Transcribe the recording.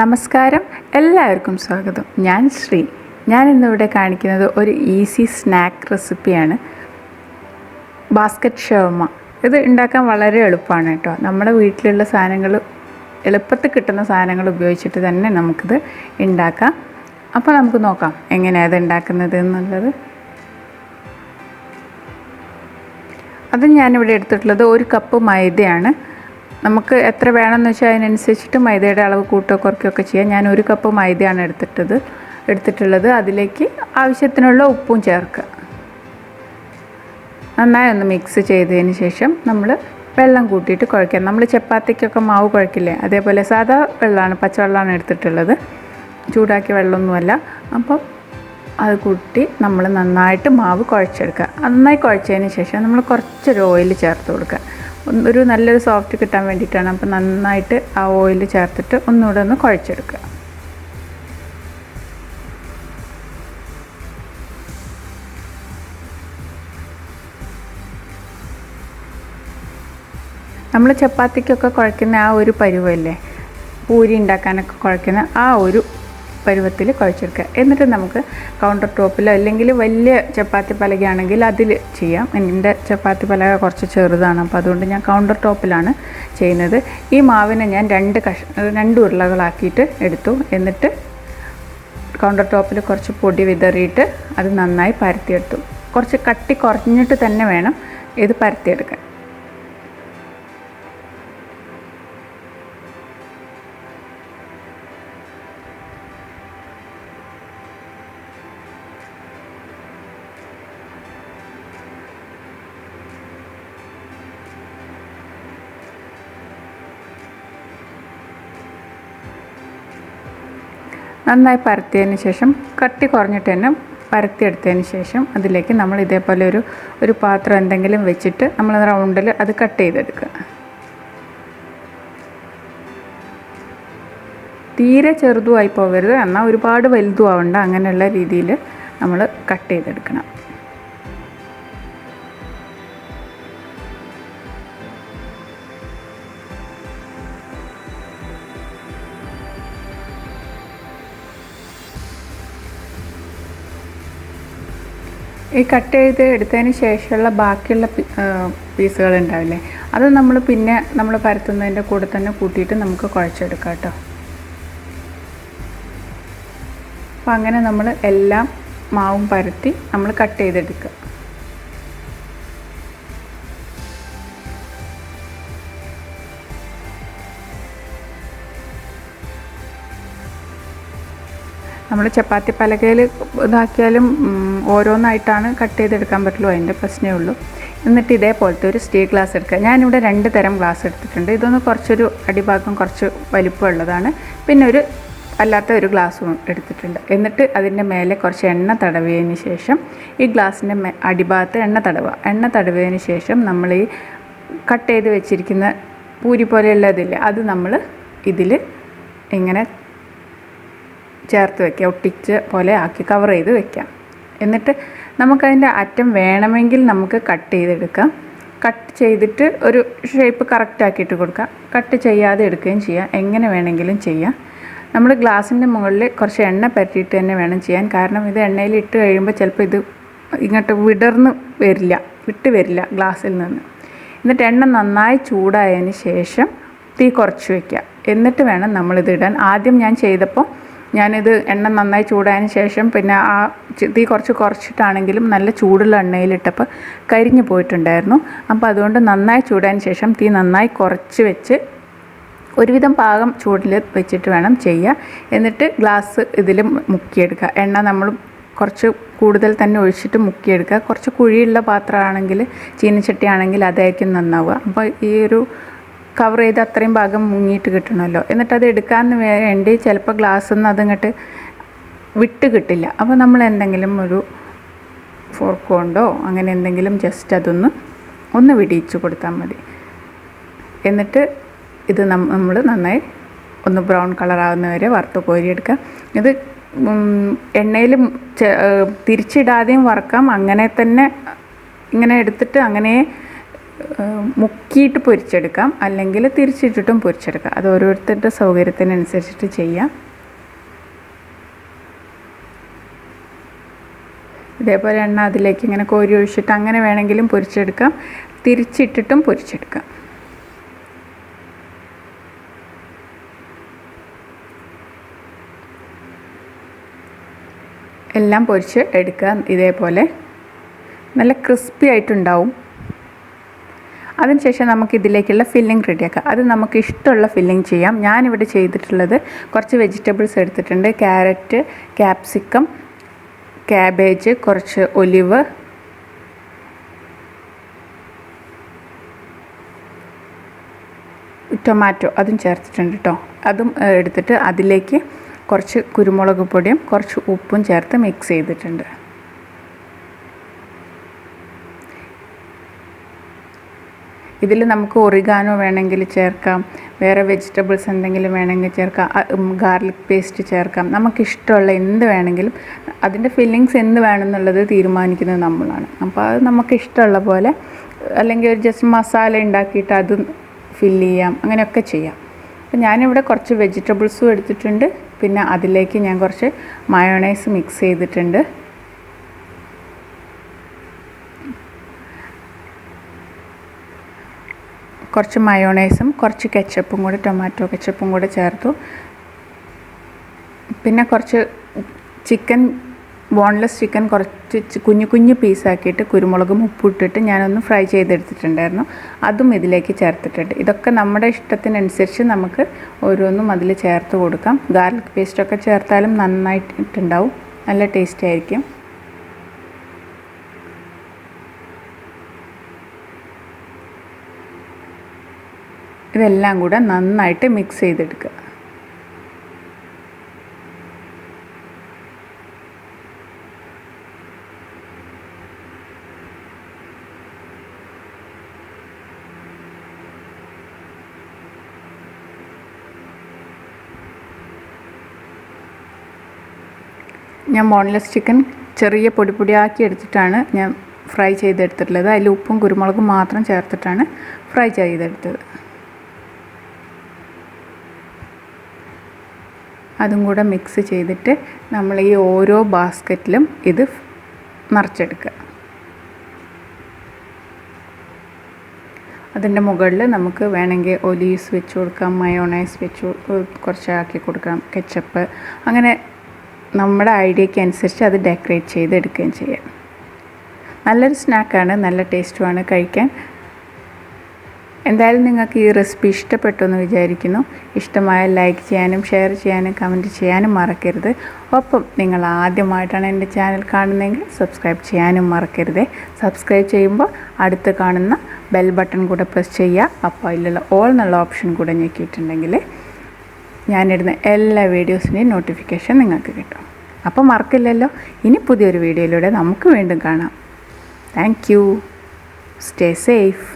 നമസ്കാരം, എല്ലാവർക്കും സ്വാഗതം. ഞാൻ ശ്രീ. ഞാൻ ഇന്നിവിടെ കാണിക്കുന്നത് ഒരു ഈസി സ്നാക്ക് റെസിപ്പിയാണ്, ബാസ്ക്കറ്റ് ഷവർമ. ഇത് ഉണ്ടാക്കാൻ വളരെ എളുപ്പമാണ് കേട്ടോ. നമ്മുടെ വീട്ടിലുള്ള സാധനങ്ങൾ, എളുപ്പത്തിൽ കിട്ടുന്ന സാധനങ്ങൾ ഉപയോഗിച്ചിട്ട് തന്നെ നമുക്കിത് ഉണ്ടാക്കാം. അപ്പോൾ നമുക്ക് നോക്കാം എങ്ങനെയാണ് ഇത് ഉണ്ടാക്കുന്നത് എന്നുള്ളത്. അത് ഞാനിവിടെ എടുത്തിട്ടുള്ളത് 1 കപ്പ് മൈദയാണ്. നമുക്ക് എത്ര വേണമെന്ന് വെച്ചാൽ അതിനനുസരിച്ചിട്ട് മൈദയുടെ അളവ് കൂട്ടോ കുറയ്ക്കുകയൊക്കെ ചെയ്യാം. ഞാൻ 1 കപ്പ് മൈദയാണ് എടുത്തിട്ടുള്ളത്. അതിലേക്ക് ആവശ്യത്തിനുള്ള ഉപ്പും ചേർക്കുക. നന്നായി ഒന്ന് മിക്സ് ചെയ്തതിന് ശേഷം നമ്മൾ വെള്ളം കൂട്ടിയിട്ട് കുഴയ്ക്കാം. നമ്മൾ ചപ്പാത്തിക്കൊക്കെ മാവ് കുഴക്കില്ലേ, അതേപോലെ സാധാ വെള്ളമാണ്, പച്ചവെള്ളമാണ് എടുത്തിട്ടുള്ളത്, ചൂടാക്കിയ വെള്ളമൊന്നുമല്ല. അപ്പോൾ അത് കൂട്ടി നമ്മൾ നന്നായിട്ട് മാവ് കുഴച്ചെടുക്കുക. നന്നായി കുഴച്ചതിന് ശേഷം നമ്മൾ കുറച്ചൊരു ഓയിൽ ചേർത്ത് കൊടുക്കുക. ഒരു നല്ലൊരു സോഫ്റ്റ് കിട്ടാൻ വേണ്ടിയിട്ടാണ്. അപ്പോൾ നന്നായിട്ട് ആ ഓയിൽ ചേർത്തിട്ട് ഒന്നുകൂടെ ഒന്ന് കുഴച്ചെടുക്കുക. നമ്മൾ ചപ്പാത്തിക്കൊക്കെ കുഴക്കുന്ന ആ ഒരു പരുവല്ലേ, പൂരി ഉണ്ടാക്കാനൊക്കെ കുഴക്കുന്ന ആ ഒരു പരുവത്തിൽ കുഴച്ചെടുക്കുക. എന്നിട്ട് നമുക്ക് കൗണ്ടർ ടോപ്പിലോ അല്ലെങ്കിൽ വലിയ ചപ്പാത്തി പലകയാണെങ്കിൽ അതിൽ ചെയ്യാം. എൻ്റെ ചപ്പാത്തി പലക കുറച്ച് ചെറുതാണ്, അപ്പോൾ അതുകൊണ്ട് ഞാൻ കൗണ്ടർ ടോപ്പിലാണ് ചെയ്യുന്നത്. ഈ മാവിനെ ഞാൻ 2 ഉരുളകളാക്കിയിട്ട് എടുത്തു. എന്നിട്ട് കൗണ്ടർ ടോപ്പിൽ കുറച്ച് പൊടി വിതറിയിട്ട് അത് നന്നായി പരത്തിയെടുത്തു. കുറച്ച് കട്ടി കുറഞ്ഞിട്ട് തന്നെ വേണം ഇത് പരത്തിയെടുക്കാൻ. നന്നായി പരത്തിയതിന് ശേഷം, കട്ടി കുറഞ്ഞിട്ട് തന്നെ പരത്തിയെടുത്തതിന് ശേഷം അതിലേക്ക് നമ്മൾ ഇതേപോലെ ഒരു പാത്രം എന്തെങ്കിലും വെച്ചിട്ട് നമ്മൾ റൗണ്ടിൽ അത് കട്ട് ചെയ്തെടുക്കുക. തീരെ ചെറുതുമായി പോകരുത്, എന്നാൽ ഒരുപാട് വലുതും ആവണ്ട. അങ്ങനെയുള്ള രീതിയിൽ നമ്മൾ കട്ട് ചെയ്തെടുക്കണം. ഈ കട്ട് ചെയ്ത് എടുത്തതിന് ശേഷമുള്ള ബാക്കിയുള്ള പീസുകൾ ഉണ്ടാവില്ലേ, അത് നമ്മൾ പരത്തുന്നതിൻ്റെ കൂടെ തന്നെ കൂട്ടിയിട്ട് നമുക്ക് കുഴച്ചെടുക്കാം കേട്ടോ. അപ്പോൾ അങ്ങനെ നമ്മൾ എല്ലാം മാവും പരത്തി നമ്മൾ കട്ട് ചെയ്തെടുക്കുക. നമ്മൾ ചപ്പാത്തി പലകയിൽ ഇതാക്കിയാലും ഓരോന്നായിട്ടാണ് കട്ട് ചെയ്തെടുക്കാൻ പറ്റുള്ളൂ, അതിൻ്റെ പ്രശ്നമേ ഉള്ളൂ. എന്നിട്ട് ഇതേപോലത്തെ ഒരു സ്റ്റീൽ ഗ്ലാസ് എടുക്കുക. ഞാനിവിടെ 2 തരം ഗ്ലാസ് എടുത്തിട്ടുണ്ട്. ഇതൊന്ന് കുറച്ചൊരു അടിഭാഗം കുറച്ച് വലിപ്പമുള്ളതാണ്. പിന്നെ അല്ലാത്ത ഒരു ഗ്ലാസ്സും എടുത്തിട്ടുണ്ട്. എന്നിട്ട് അതിൻ്റെ മേലെ കുറച്ച് എണ്ണ തടവിയതിന് ശേഷം ഈ ഗ്ലാസിൻ്റെ അടിഭാഗത്ത് എണ്ണ തടവിയതിന് ശേഷം നമ്മൾ ഈ കട്ട് ചെയ്ത് വെച്ചിരിക്കുന്ന പൂരി പോലെയുള്ള ഇതില്ലേ, അത് നമ്മൾ ഇതിൽ ഇങ്ങനെ ചേർത്ത് വയ്ക്കുക. ഒട്ടിച്ച പോലെ ആക്കി കവർ ചെയ്ത് വയ്ക്കാം. എന്നിട്ട് നമുക്കതിൻ്റെ അറ്റം വേണമെങ്കിൽ നമുക്ക് കട്ട് ചെയ്തെടുക്കാം. കട്ട് ചെയ്തിട്ട് ഒരു ഷേപ്പ് കറക്റ്റ് ആക്കിയിട്ട് കൊടുക്കാം. കട്ട് ചെയ്യാതെ എടുക്കുകയും ചെയ്യാം, എങ്ങനെ വേണമെങ്കിലും ചെയ്യാം. നമ്മൾ ഗ്ലാസിൻ്റെ മുകളിൽ കുറച്ച് എണ്ണ പരട്ടിയിട്ട് തന്നെ വേണം ചെയ്യാൻ. കാരണം ഇത് എണ്ണയിൽ ഇട്ട് കഴിയുമ്പോൾ ചിലപ്പോൾ ഇത് ഇങ്ങോട്ട് വിട്ട് വരില്ല ഗ്ലാസ്സിൽ നിന്ന്. എന്നിട്ട് എണ്ണ നന്നായി ചൂടായതിന് ശേഷം തീ കുറച്ച് വയ്ക്കുക. എന്നിട്ട് വേണം നമ്മളിത് ഇടാൻ. ആദ്യം ഞാൻ ചെയ്തപ്പോൾ ഞാനിത് എണ്ണ നന്നായി ചൂടായതിന് ശേഷം പിന്നെ ആ തീ കുറച്ചിട്ടാണെങ്കിലും നല്ല ചൂടുള്ള എണ്ണയിലിട്ടപ്പോൾ കരിഞ്ഞു പോയിട്ടുണ്ടായിരുന്നു. അപ്പോൾ അതുകൊണ്ട് നന്നായി ചൂടായതിന് ശേഷം തീ നന്നായി കുറച്ച് വെച്ച് ഒരുവിധം പാകം ചൂടിൽ വെച്ചിട്ട് വേണം ചെയ്യുക. എന്നിട്ട് ഗ്ലാസ് ഇതിൽ മുക്കിയെടുക്കുക. എണ്ണ നമ്മൾ കുറച്ച് കൂടുതൽ തന്നെ ഒഴിച്ചിട്ട് മുക്കിയെടുക്കുക. കുറച്ച് കുഴിയുള്ള പാത്രമാണെങ്കിൽ, ചീനച്ചട്ടി ആണെങ്കിൽ അതായിരിക്കും നന്നാവുക. അപ്പോൾ ഈ ഒരു കവർ ചെയ്ത് അത്രയും ഭാഗം മുങ്ങിയിട്ട് കിട്ടണമല്ലോ. എന്നിട്ട് അത് എടുക്കാൻ വേണ്ടി ചിലപ്പോൾ ഗ്ലാസ്സിൽ നിന്ന് അതിങ്ങോട്ട് വിട്ട് കിട്ടില്ല. അപ്പോൾ നമ്മൾ എന്തെങ്കിലും ഒരു ഫോർക്ക് കൊണ്ടോ അങ്ങനെ എന്തെങ്കിലും ജസ്റ്റ് ഒന്ന് വിടിയിച്ച് കൊടുത്താൽ മതി. എന്നിട്ട് ഇത് നമ്മൾ നന്നായി ഒന്ന് ബ്രൗൺ കളറാവുന്നവരെ വറുത്ത് കോരിയെടുക്കുക. ഇത് എണ്ണയിൽ തിരിച്ചിടാതെയും വറക്കാം. അങ്ങനെ തന്നെ ഇങ്ങനെ എടുത്തിട്ട് അങ്ങനെ മുക്കിയിട്ട് പൊരിച്ചെടുക്കാം, അല്ലെങ്കിൽ തിരിച്ചിട്ടിട്ടും പൊരിച്ചെടുക്കാം. അത് ഓരോരുത്തരുടെ സൗകര്യത്തിനനുസരിച്ചിട്ട് ചെയ്യാം. ഇതേപോലെ എണ്ണ അതിലേക്ക് ഇങ്ങനെ കോരി ഒഴിച്ചിട്ട് അങ്ങനെ വേണമെങ്കിലും പൊരിച്ചെടുക്കാം, തിരിച്ചിട്ടിട്ടും പൊരിച്ചെടുക്കാം. എല്ലാം പൊരിച്ച് എടുക്കുക. ഇതേപോലെ നല്ല ക്രിസ്പി ആയിട്ടുണ്ടാവും. അതിനുശേഷം നമുക്ക് ഇതിലേക്കുള്ള ഫില്ലിംഗ് റെഡിയാക്കാം. അത് നമുക്ക് ഇഷ്ടമുള്ള ഫില്ലിംഗ് ചെയ്യാം. ഞാനിവിടെ ചെയ്തിട്ടുള്ളത് കുറച്ച് വെജിറ്റബിൾസ് എടുത്തിട്ടുണ്ട്. ക്യാരറ്റ്, ക്യാപ്സിക്കം, ക്യാബേജ്, കുറച്ച് ഒലിവ്, ടൊമാറ്റോ അതും ചേർത്തിട്ടുണ്ട് കേട്ടോ. അതും എടുത്തിട്ട് അതിലേക്ക് കുറച്ച് കുരുമുളക് പൊടിയും കുറച്ച് ഉപ്പും ചേർത്ത് മിക്സ് ചെയ്തിട്ടുണ്ട്. ഇതിൽ നമുക്ക് ഒറിഗാനോ വേണമെങ്കിൽ ചേർക്കാം, വേറെ വെജിറ്റബിൾസ് എന്തെങ്കിലും വേണമെങ്കിൽ ചേർക്കാം, ഗാർലിക് പേസ്റ്റ് ചേർക്കാം. നമുക്കിഷ്ടമുള്ള എന്ത് വേണമെങ്കിലും, അതിൻ്റെ ഫില്ലിങ്സ് എന്ത് വേണമെന്നുള്ളത് തീരുമാനിക്കുന്നത് നമ്മളാണ്. അപ്പോൾ അത് നമുക്കിഷ്ടമുള്ള പോലെ, അല്ലെങ്കിൽ ഒരു ജസ്റ്റ് മസാല ഉണ്ടാക്കിയിട്ട് അത് ഫില്ല് ചെയ്യാം, അങ്ങനെയൊക്കെ ചെയ്യാം. അപ്പോൾ ഞാനിവിടെ കുറച്ച് വെജിറ്റബിൾസും എടുത്തിട്ടുണ്ട്. പിന്നെ അതിലേക്ക് ഞാൻ കുറച്ച് മയോണൈസ് മിക്സ് ചെയ്തിട്ടുണ്ട്. കുറച്ച് മയോണൈസും കുറച്ച് കെച്ചപ്പും കൂടെ, ടൊമാറ്റോ കെച്ചപ്പും കൂടെ ചേർത്തു. പിന്നെ കുറച്ച് ചിക്കൻ, ബോൺലെസ് ചിക്കൻ കുറച്ച് കുഞ്ഞു കുഞ്ഞു പീസാക്കിയിട്ട് കുരുമുളകും ഉപ്പിട്ടിട്ട് ഞാനൊന്ന് ഫ്രൈ ചെയ്തെടുത്തിട്ടുണ്ടായിരുന്നു. അതും ഇതിലേക്ക് ചേർത്തിട്ടുണ്ട്. ഇതൊക്കെ നമ്മുടെ ഇഷ്ടത്തിനനുസരിച്ച് നമുക്ക് ഓരോന്നും അതിൽ ചേർത്ത് കൊടുക്കാം. ഗാർലിക് പേസ്റ്റൊക്കെ ചേർത്താലും നന്നായിട്ടുണ്ടാവും, നല്ല ടേസ്റ്റി ആയിരിക്കും. ഇതെല്ലാം കൂടെ നന്നായിട്ട് മിക്സ് ചെയ്തെടുക്കുക. ഞാൻ ബോൺലെസ് ചിക്കൻ ചെറിയ പൊടി പൊടിയാക്കി എടുത്തിട്ടാണ് ഞാൻ ഫ്രൈ ചെയ്തെടുത്തിട്ടുള്ളത്. അതിൽ ഉപ്പും കുരുമുളകും മാത്രം ചേർത്തിട്ടാണ് ഫ്രൈ ചെയ്തെടുത്തത്. അതും കൂടെ മിക്സ് ചെയ്തിട്ട് നമ്മൾ ഈ ഓരോ ബാസ്ക്കറ്റിലും ഇത് നിറച്ചെടുക്കുക. അതിൻ്റെ മുകളിൽ നമുക്ക് വേണമെങ്കിൽ ഒലീവ്സ് വെച്ച് കൊടുക്കാം, മയോണൈസ് വെച്ച് കുറച്ചാക്കി കൊടുക്കാം, കെച്ചപ്പ്, അങ്ങനെ നമ്മുടെ ഐഡിയയ്ക്ക് അനുസരിച്ച് അത് ഡെക്കറേറ്റ് ചെയ്തെടുക്കുകയും ചെയ്യാം. നല്ലൊരു സ്നാക്കാണ്, നല്ല ടേസ്റ്റുമാണ് കഴിക്കാൻ. എന്തായാലും നിങ്ങൾക്ക് ഈ റെസിപ്പി ഇഷ്ടപ്പെട്ടു എന്ന് വിചാരിക്കുന്നു. ഇഷ്ടമായ ലൈക്ക് ചെയ്യാനും ഷെയർ ചെയ്യാനും കമൻറ്റ് ചെയ്യാനും മറക്കരുത്. ഒപ്പം നിങ്ങൾ ആദ്യമായിട്ടാണ് എൻ്റെ ചാനൽ കാണുന്നതെങ്കിൽ സബ്സ്ക്രൈബ് ചെയ്യാനും മറക്കരുത്. സബ്സ്ക്രൈബ് ചെയ്യുമ്പോൾ അടുത്ത് കാണുന്ന ബെൽ ബട്ടൺ കൂടെ പ്രസ് ചെയ്യുക. അപ്പോൾ അതിലുള്ള ഓൾ എന്നുള്ള ഓപ്ഷൻ കൂടെ ഞെക്കിയിട്ടുണ്ടെങ്കിൽ ഞാനിടുന്ന എല്ലാ വീഡിയോസിൻ്റെയും നോട്ടിഫിക്കേഷൻ നിങ്ങൾക്ക് കിട്ടും. അപ്പോൾ മറക്കില്ലല്ലോ. ഇനി പുതിയൊരു വീഡിയോയിലൂടെ നമുക്ക് വീണ്ടും കാണാം. Thank you. Stay safe.